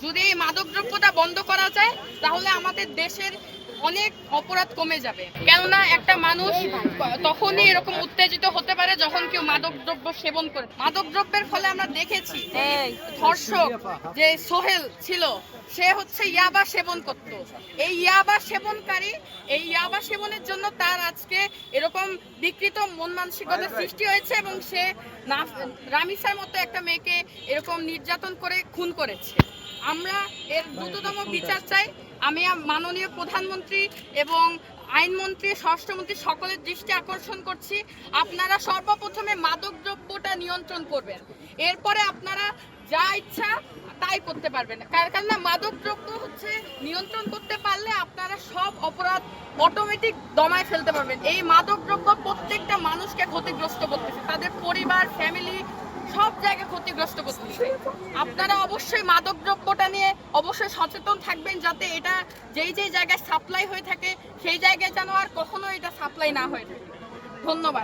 যদি এই মাদকদ্রব্যটা বন্ধ করা যায় তাহলে আমাদের দেশের অনেক অপরাধ কমে যাবে। কেননা একটা মানুষ তখনই এরকম উত্তেজিত হতে পারে যখন কেউ মাদকদ্রব্য সেবন করে। মাদকদ্রব্যের ফলে আমরা দেখেছি ধর্ষক যে সোহেল ছিল, সে হচ্ছে ইয়াবা সেবন করত। এই ইয়াবা সেবনকারী এই ইয়াবা সেবনের জন্য তার আজকে এরকম বিকৃত মন মানসিকতার সৃষ্টি হয়েছে এবং সে রামিসার মতো একটা মেয়েকে এরকম নির্যাতন করে খুন করেছে। আমরা এর দ্রুততম বিচার চাই। আমি মাননীয় প্রধানমন্ত্রী এবং আইনমন্ত্রী, স্বরাষ্ট্রমন্ত্রী সকলের দৃষ্টি আকর্ষণ করছি, আপনারা সর্বপ্রথমে মাদকদ্রব্যটা নিয়ন্ত্রণ করবেন, এরপরে আপনারা যা ইচ্ছা তাই করতে পারবেন। কারণ না, মাদকদ্রব্য হচ্ছে নিয়ন্ত্রণ করতে পারলে আপনারা সব অপরাধ অটোমেটিক দমায় ফেলতে পারবেন। এই মাদকদ্রব্য প্রত্যেকটা মানুষকে ক্ষতিগ্রস্ত করতেছে, তাদের পরিবার, ফ্যামিলি সব জায়গায় ক্ষতিগ্রস্ত করতেছে। আপনারা অবশ্যই মাদকদ্রব্যটা নিয়ে অবশ্যই সচেতন থাকবেন, যাতে এটা যেই যেই জায়গায় সাপ্লাই হয়ে থাকে সেই জায়গায় যেন আর কখনো এটা সাপ্লাই না হয়ে থাকে। ধন্যবাদ।